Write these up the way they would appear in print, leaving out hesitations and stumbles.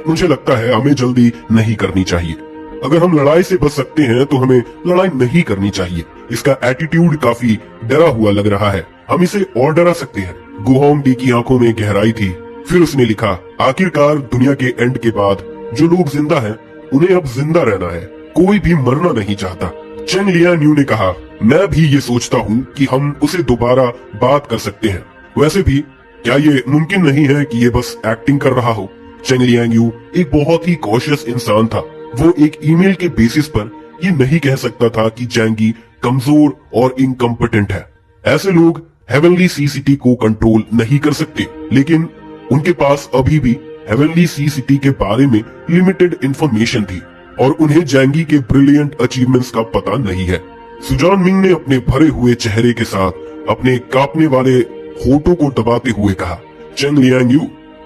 मुझे लगता है हमें जल्दी नहीं करनी चाहिए। अगर हम लड़ाई से बच सकते हैं तो हमें लड़ाई नहीं करनी चाहिए। इसका एटीट्यूड काफी डरा हुआ लग रहा है, हम इसे और डरा सकते हैं। गु होंगडी की आंखों में गहराई थी। फिर उसने लिखा, आखिरकार दुनिया के एंड के बाद जो लोग जिंदा हैं, उन्हें अब जिंदा रहना है, कोई भी मरना नहीं चाहता। चेंग लियांग यू ने कहा, मैं भी ये सोचता हूँ कि हम उसे दोबारा बात कर सकते हैं। वैसे भी क्या ये मुमकिन नहीं है कि ये बस एक्टिंग कर रहा हो? चेंग लियांग यू एक बहुत ही कॉशियस इंसान था। वो एक ईमेल के बेसिस पर ये नहीं कह सकता था कि जैंगी कमजोर और इनकम्पिटेंट है। ऐसे लोग हेवनली सी सिटी को कंट्रोल नहीं कर सकते, लेकिन उनके पास अभी भी हेवनली सी सिटी के बारे में लिमिटेड इंफॉर्मेशन थी और उन्हें जैंगी के ब्रिलियंट अचीवमेंट्स का पता नहीं है। सुजान मिंग ने अपने भरे हुए चेहरे के साथ अपने कांपने वाले होठों को दबाते हुए कहा, चेंग लियांग यू,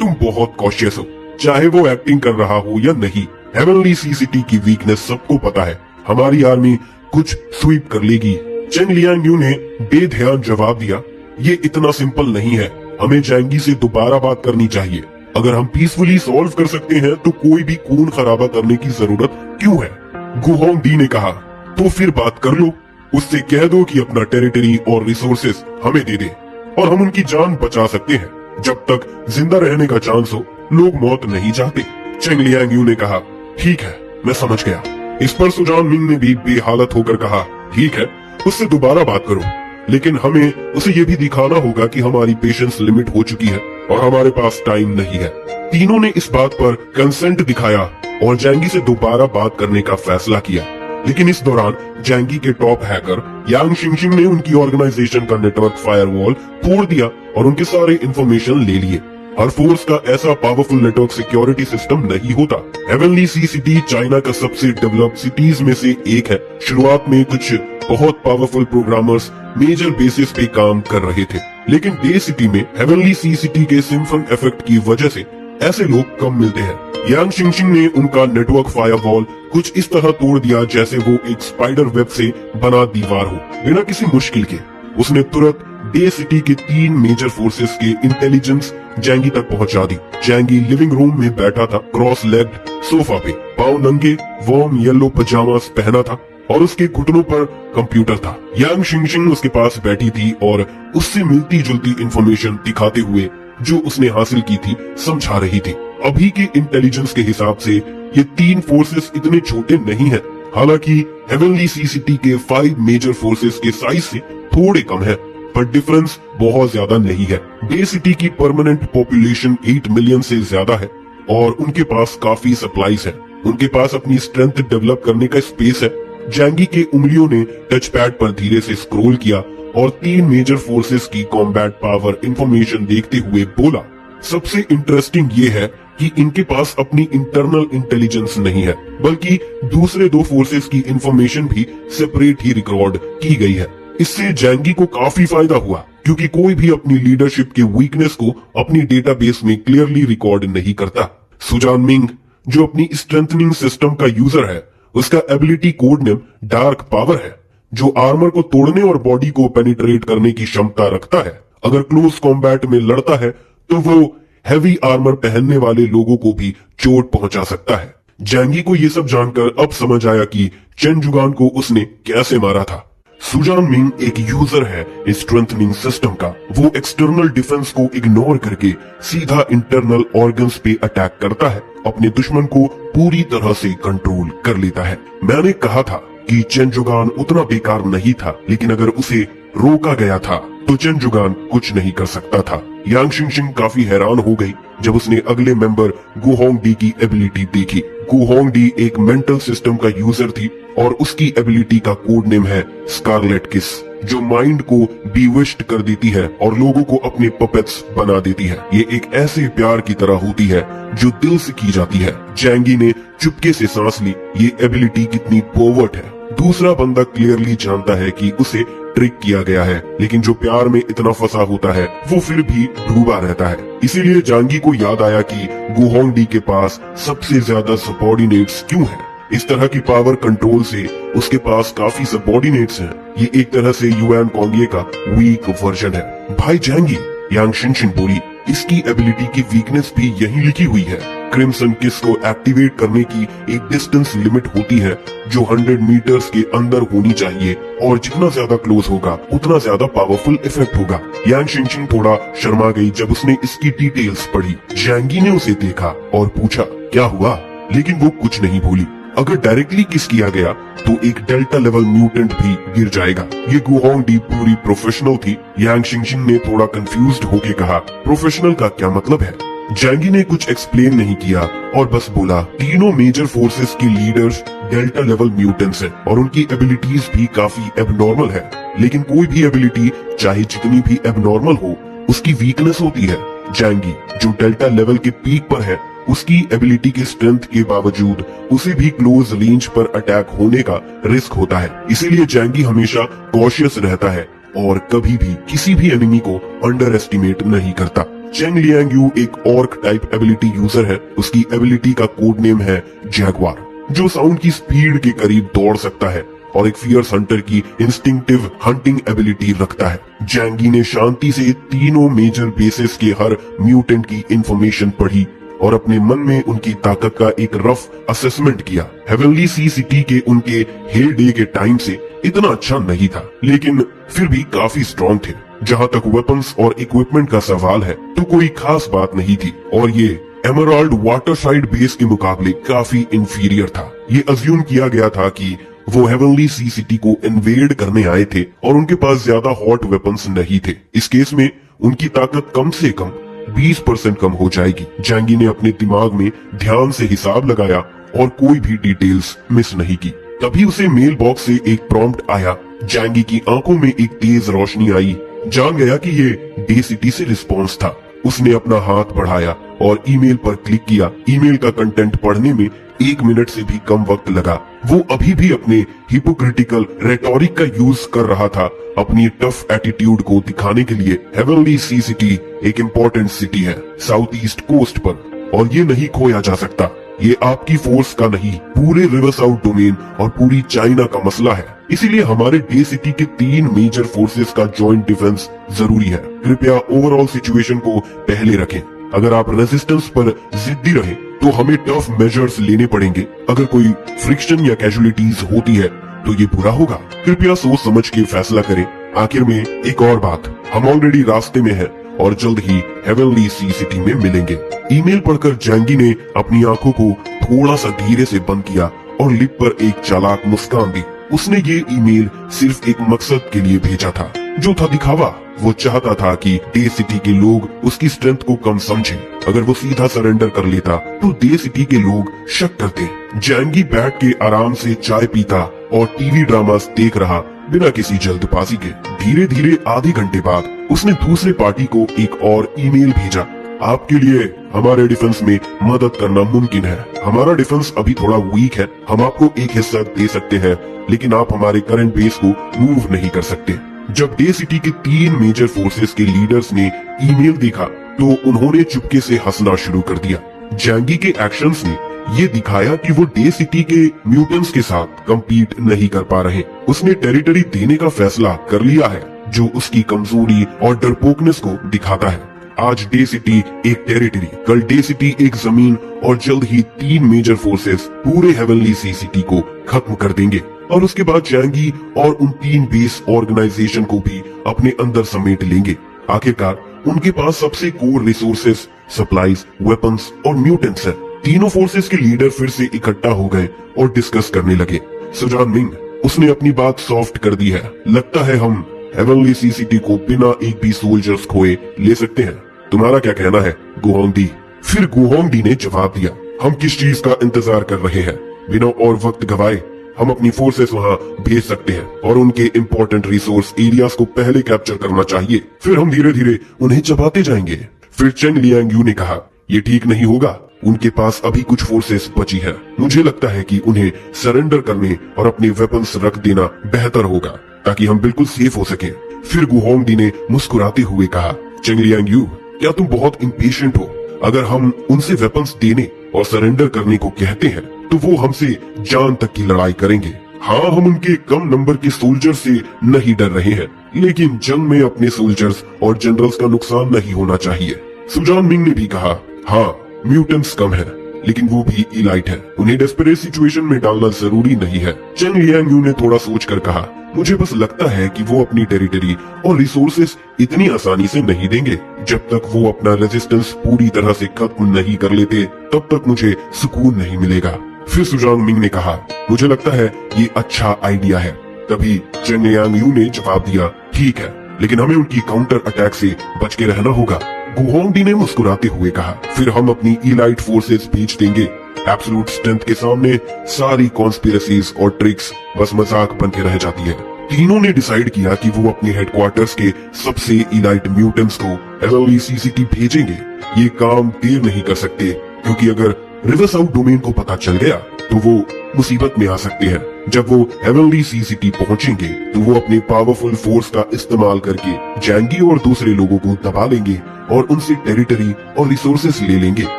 तुम बहुत कॉशियस हो, चाहे वो एक्टिंग कर रहा हो या नहीं। हेवनली सी सिटी की वीकनेस सबको पता है, हमारी आर्मी कुछ स्वीप कर लेगी। चेंग लियांग यू ने बेध्यान जवाब दिया, ये इतना सिंपल नहीं है, हमें जैंगी से दोबारा बात करनी चाहिए। अगर हम पीसफुली सॉल्व कर सकते हैं तो कोई भी खून खराबा करने की जरूरत क्यों है? गु होंगडी ने कहा, तो फिर बात कर लो, उससे कह दो कि अपना टेरिटरी और रिसोर्सेस हमें दे दे और हम उनकी जान बचा सकते हैं। जब तक जिंदा रहने का चांस हो, लोग मौत नहीं चाहते। चेंग लियांग यू ने कहा, ठीक है, मैं समझ गया। इस पर सुजान मिंग ने भी बेहालत होकर कहा, ठीक है, उससे दोबारा बात करो, लेकिन हमें उसे ये भी दिखाना होगा कि हमारी पेशेंस लिमिट हो चुकी है और हमारे पास टाइम नहीं है। तीनों ने इस बात पर कंसेंट दिखाया और जैंगी से दोबारा बात करने का फैसला किया। लेकिन इस दौरान जैंगी के टॉप हैकर यांग शिंगशिंग ने उनकी ऑर्गेनाइजेशन का नेटवर्क फायरवॉल तोड़ दिया और उनके सारे इंफॉर्मेशन ले लिए। हर फोर्स का ऐसा पावरफुल नेटवर्क सिक्योरिटी सिस्टम नहीं होता। हेवनली सी सिटी चाइना का सबसे डेवलप्ड सिटीज में से एक है। शुरुआत में कुछ बहुत पावरफुल प्रोग्रामर्स मेजर बेसिस पे काम कर रहे थे, लेकिन डे सिटी में हेवनली सी सिटी के सिम्फन इफेक्ट की वजह से ऐसे लोग कम मिलते हैं। यांग शिंगशिंग ने उनका नेटवर्क फायरवॉल कुछ इस तरह तोड़ दिया जैसे वो एक स्पाइडर वेब से बना दीवार हो, बिना किसी मुश्किल के। उसने तुरंत डे सिटी के 3 मेजर फोर्सेस के इंटेलिजेंस जैंगी तक पहुंचा दी। जैंगी लिविंग रूम में बैठा था, क्रॉस लेग्ड सोफा पे, पाँव नंगे, वार्म येलो पजामास पहना था और उसके घुटनों पर कंप्यूटर था। यांग शिंगशिंग उसके पास बैठी थी और उससे मिलती जुलती इंफॉर्मेशन दिखाते हुए जो उसने हासिल की थी समझा रही थी। अभी के इंटेलिजेंस के हिसाब से ये 3 फोर्सेस इतने छोटे नहीं हैं। हालांकि हेवनली सी सिटी के 5 मेजर फोर्सेस के साइज से थोड़े कम है, पर डिफरेंस बहुत ज्यादा नहीं है। डे सिटी की परमानेंट पॉपुलेशन 8 मिलियन से ज्यादा है और उनके पास काफी सप्लाईज है। उनके पास अपनी स्ट्रेंथ डेवलप करने का स्पेस है। जैंगी के उंगलियों ने टच पैड पर धीरे से स्क्रॉल किया और 3 मेजर फोर्सेस की कॉम्बैट पावर इंफॉर्मेशन देखते हुए बोला, सबसे इंटरेस्टिंग ये है कि इनके पास अपनी इंटरनल इंटेलिजेंस नहीं है, बल्कि दूसरे 2 फोर्सेस की इंफॉर्मेशन भी सेपरेट ही रिकॉर्ड की गई है। इससे जैंगी को काफी फायदा हुआ, क्योंकि कोई भी अपनी लीडरशिप के वीकनेस को अपनी डेटाबेस में क्लियरली रिकॉर्ड नहीं करता। सुजान मिंग, जो अपनी स्ट्रेंथनिंग सिस्टम का यूजर है, उसका ability code name dark power है, जो आर्मर को तोड़ने और बॉडी को पेनिट्रेट करने की क्षमता रखता है। अगर क्लोज कॉम्बैट में लड़ता है तो वो हैवी आर्मर पहनने वाले लोगों को भी चोट पहुंचा सकता है। जैंगी को ये सब जानकर अब समझ आया कि चेन जुगान को उसने कैसे मारा था। सुजान मिंग एक यूजर है स्ट्रेंथनिंग सिस्टम का। वो एक्सटर्नल डिफेंस को इग्नोर करके सीधा इंटरनल ऑर्गन्स पे अटैक करता है, अपने दुश्मन को पूरी तरह से कंट्रोल कर लेता है। मैंने कहा था कि चेन जुगान उतना बेकार नहीं था, लेकिन अगर उसे रोका गया था तो चेन जुगान कुछ नहीं कर सकता था। यांग शिंगशिंग काफी हैरान हो गई जब उसने अगले मेंबर गु होंगडी की एबिलिटी देखी। गु होंगडी एक मेंटल सिस्टम का यूजर थी और उसकी एबिलिटी का कोड नेम है स्कारलेट किस, जो माइंड को बीविश्ड कर देती है और लोगों को अपने पपेट्स बना देती है। ये एक ऐसे प्यार की तरह होती है जो दिल से की जाती है। जैंगी ने चुपके से सांस ली, ये एबिलिटी कितनी पोवर्ट है। दूसरा बंदा क्लियरली जानता है कि उसे ट्रिक किया गया है, लेकिन जो प्यार में इतना फंसा होता है वो फिर भी डूबा रहता है। इसीलिए जांगी को याद आया कि गु होंगडी के पास सबसे ज्यादा सबॉर्डिनेट्स क्यों हैं। इस तरह की पावर कंट्रोल से उसके पास काफी सबॉर्डिनेट्स हैं। ये एक तरह से युआन कोंगिए का वीक वर्जन है। भाई जांगी, यांग शिंगशिंग बोली, इसकी एबिलिटी की वीकनेस भी यही लिखी हुई है। क्रिम्सन किस को एक्टिवेट करने की एक डिस्टेंस लिमिट होती है जो 100 मीटर्स के अंदर होनी चाहिए, और जितना ज्यादा क्लोज होगा उतना ज्यादा पावरफुल इफेक्ट होगा। यांग शिंगशिंग थोड़ा शर्मा गई जब उसने इसकी डिटेल्स पढ़ी। जैंगी ने उसे देखा और पूछा क्या हुआ, लेकिन वो कुछ नहीं बोली। अगर डायरेक्टली किस किया गया तो एक डेल्टा लेवल म्यूटेंट भी गिर जाएगा। ये गुहोंग डी पूरी प्रोफेशनल थी। यांग शिंगशिंग ने थोड़ा कंफ्यूज्ड होके कहा, प्रोफेशनल का क्या मतलब है? जैंगी ने कुछ एक्सप्लेन नहीं किया और बस बोला, तीनों मेजर फोर्सेस के लीडर्स डेल्टा लेवल म्यूटेंट्स हैं और उनकी एबिलिटीज भी काफी एबनॉर्मल है। लेकिन कोई भी एबिलिटी चाहे जितनी भी एबनॉर्मल हो उसकी वीकनेस होती है। जैंगी जो डेल्टा लेवल के पीक पर है, उसकी एबिलिटी के स्ट्रेंथ के बावजूद उसे भी क्लोज रेंज पर अटैक होने का रिस्क होता है। इसीलिए जैंगी हमेशा कॉशियस रहता है और कभी भी किसी भी एनिमी को अंडर एस्टिमेट नहीं करता। चेंग लियांग यू एक ऑर्क टाइप एबिलिटी यूजर है। उसकी एबिलिटी का कोड नेम है जैगवार, जो साउंड की स्पीड के करीब दौड़ सकता है और एक फियर्स हंटर की इंस्टिंक्टिव हंटिंग एबिलिटी रखता है। जैंगी ने शांति से तीनों मेजर बेसिस के हर म्यूटेंट की इंफॉर्मेशन पढ़ी और अपने मन में उनकी ताकत का एक रफ असेसमेंट किया। हेवनली सी सिटी के उनके हेल डे के टाइम से इतना अच्छा नहीं था, लेकिन फिर भी काफी स्ट्रॉन्ग थे। जहाँ तक वेपन्स और इक्विपमेंट का सवाल है तो कोई खास बात नहीं थी, और ये एमराल्ड वाटरसाइड बेस के मुकाबले काफी इंफीरियर था। ये अज्यूम किया गया था कि वो हेवनली सी सिटी को इन्वेड करने आए थे और उनके पास ज्यादा हॉट वेपन्स नहीं थे। इस केस में उनकी ताकत कम से कम 20% कम हो जाएगी। जैंगी ने अपने दिमाग में ध्यान से हिसाब लगाया और कोई भी डिटेल्स मिस नहीं की। तभी उसे मेल बॉक्स से एक प्रॉम्प्ट आया। जैंगी की आंखों में एक तेज रोशनी आई। जान गया कि ये डे सिटी से रिस्पॉन्स था। उसने अपना हाथ बढ़ाया और ईमेल पर क्लिक किया। ईमेल का कंटेंट पढ़ने में 1 मिनट से भी कम वक्त लगा। वो अभी भी अपने हिपोक्रिटिकल रेटोरिक का यूज कर रहा था अपनी टफ एटीट्यूड को दिखाने के लिए। हेवनली सी सिटी एक इम्पोर्टेंट सिटी है साउथ ईस्ट कोस्ट पर, और ये नहीं खोया जा सकता। ये आपकी फोर्स का नहीं, पूरे रिवर साउथ डोमेन और पूरी चाइना का मसला है। इसीलिए हमारे डे सिटी के 3 मेजर फोर्सेस का जॉइंट डिफेंस जरूरी है। कृपया ओवरऑल सिचुएशन को पहले रखें। अगर आप रेजिस्टेंस पर जिद्दी रहे तो हमें टफ मेजर्स लेने पड़ेंगे। अगर कोई फ्रिक्शन या कैजुअलिटीज होती है तो ये बुरा होगा। कृपया सोच समझ के फैसला करें। आखिर में एक और बात, हम ऑलरेडी रास्ते में हैं और जल्द ही हेवनली सी सिटी में मिलेंगे। ईमेल पढ़कर जैंगी ने अपनी आंखों को थोड़ा सा धीरे से बंद किया और लिप पर एक चालाक मुस्कान दी। उसने ये ईमेल सिर्फ एक मकसद के लिए भेजा था, जो था दिखावा। वो चाहता था कि डे सिटी के लोग उसकी स्ट्रेंथ को कम समझें। अगर वो सीधा सरेंडर कर लेता तो डे सिटी के लोग शक करते। जैंगी बैठ के आराम से चाय पीता और टीवी ड्रामास देख रहा बिना किसी जल्दबाजी के। धीरे धीरे आधे घंटे बाद उसने दूसरे पार्टी को एक और ईमेल भेजा। आपके लिए हमारे डिफेंस में मदद करना मुमकिन है। हमारा डिफेंस अभी थोड़ा वीक है। हम आपको एक हिस्सा दे सकते हैं, लेकिन आप हमारे करंट बेस को मूव नहीं कर सकते। जब डे सिटी के 3 मेजर फोर्सेस के लीडर्स ने ईमेल देखा तो उन्होंने चुपके से हंसना शुरू कर दिया। जैंगी के एक्शंस ने ये दिखाया कि वो डे सिटी के म्यूटेंट्स के साथ कम्पीट नहीं कर पा रहे। उसने टेरिटरी देने का फैसला कर लिया है, जो उसकी कमजोरी और डरपोकनेस को दिखाता है। आज डे सिटी एक टेरिटरी, कल डे सिटी एक जमीन, और जल्द ही 3 मेजर फोर्सेस पूरे हेवनली सी सिटी को खत्म कर देंगे। और उसके बाद जैंगी और उन 3 बेस ऑर्गेनाइजेशन को भी अपने अंदर समेट लेंगे। आखिरकार उनके पास सबसे कोर रिसोर्सेस, सप्लाईज, वेपन्स और म्यूटेंट्स है। तीनों फोर्सेस के लीडर फिर से इकट्ठा हो गए और डिस्कस करने लगे। सुजान मिंग, उसने अपनी बात सॉफ्ट कर दी है। लगता है हम हेवनली सी सिटी को बिना एक भी सोल्जर्स खोए ले सकते हैं। तुम्हारा क्या कहना है, गुहोंग डी? फिर गुहोंग डी ने जवाब दिया, हम किस चीज का इंतजार कर रहे हैं? बिना और वक्त गवाए हम अपनी फोर्सेस वहाँ भेज सकते हैं और उनके इम्पोर्टेंट रिसोर्स एरियाज को पहले कैप्चर करना चाहिए। फिर हम धीरे धीरे उन्हें चबाते जाएंगे। फिर चेंग लियांग यू ने कहा, ये ठीक नहीं होगा। उनके पास अभी कुछ फोर्सेस बची है। मुझे लगता है कि उन्हें सरेंडर करने और अपने वेपन्स रख देना बेहतर होगा, ताकि हम बिल्कुल सेफ हो सके। फिर गुहोंग डी ने मुस्कुराते हुए कहा, चेंग लियांग यू, क्या तुम बहुत इम्पेशेंट हो? अगर हम उनसे वेपन्स देने और सरेंडर करने को कहते हैं तो वो हमसे जान तक की लड़ाई करेंगे। हाँ, हम उनके कम नंबर के सोल्जर से नहीं डर रहे हैं, लेकिन जंग में अपने सोल्जर्स और जनरल्स का नुकसान नहीं होना चाहिए। सुजान मिंग ने भी कहा, हाँ, म्यूटेंट्स कम है, लेकिन वो भी इलाइट है। उन्हें डेस्परेट सिचुएशन में डालना जरूरी नहीं है। चेंग लियांग ने थोड़ा सोचकर कहा, मुझे बस लगता है कि वो अपनी टेरिटरी और रिसोर्सेस इतनी आसानी से नहीं देंगे। जब तक वो अपना रेजिस्टेंस पूरी तरह से खत्म नहीं कर लेते तब तक मुझे सुकून नहीं मिलेगा। फिर सुजांग मिंग ने कहा, मुझे लगता है ये अच्छा आइडिया है। तभी चेंग लियांग ने जवाब दिया, ठीक है, लेकिन हमें उनकी काउंटर अटैक से बच के रहना होगा। गु होंगडी ने मुस्कुराते हुए कहा, फिर हम अपनी इलाइट फोर्सेस भेज देंगे। एब्सोल्यूट स्ट्रेंथ के सामने सारी कॉन्स्पिरेसीज और ट्रिक्स बस मजाक बन के रह जाती है। तीनों ने डिसाइड किया कि वो अपने हेडक्वार्टर्स के सबसे इलाइट म्यूटेंट्स को हेवनली सीसीटी भेजेंगे। ये काम देर नहीं कर सकते, क्योंकि अगर रिवर साउथ डोमेन को पता चल गया तो वो मुसीबत में आ सकते हैं। जब वो हेवनली सीसीटी पहुंचेंगे तो वो अपने पावरफुल फोर्स का इस्तेमाल करके जैंगी और दूसरे लोगों को दबा लेंगे और उनसे टेरिटरी और रिसोर्सेस ले लेंगे।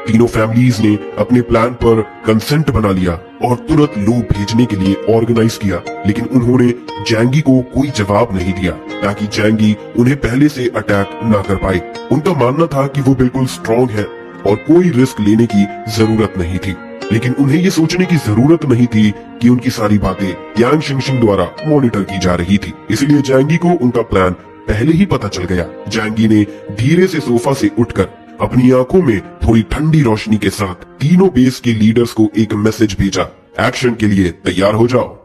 तीनों फैमिलीज ने अपने प्लान पर कंसेंट बना लिया और तुरंत लोग भेजने के लिए ऑर्गेनाइज किया, लेकिन उन्होंने जैंगी को कोई जवाब नहीं दिया ताकि जैंगी उन्हें पहले से अटैक न कर पाए। उनका मानना था कि वो बिल्कुल स्ट्रॉन्ग है और कोई रिस्क लेने की जरूरत नहीं थी, लेकिन उन्हें ये सोचने की जरूरत नहीं थी कि उनकी सारी बातें यांग शिंगशिंग द्वारा मॉनिटर की जा रही थी। इसलिए जैंगी को उनका प्लान पहले ही पता चल गया। जैंगी ने धीरे से सोफा से उठकर अपनी आंखों में थोड़ी ठंडी रोशनी के साथ तीनों बेस के लीडर्स को एक मैसेज भेजा, एक्शन के लिए तैयार हो जाओ।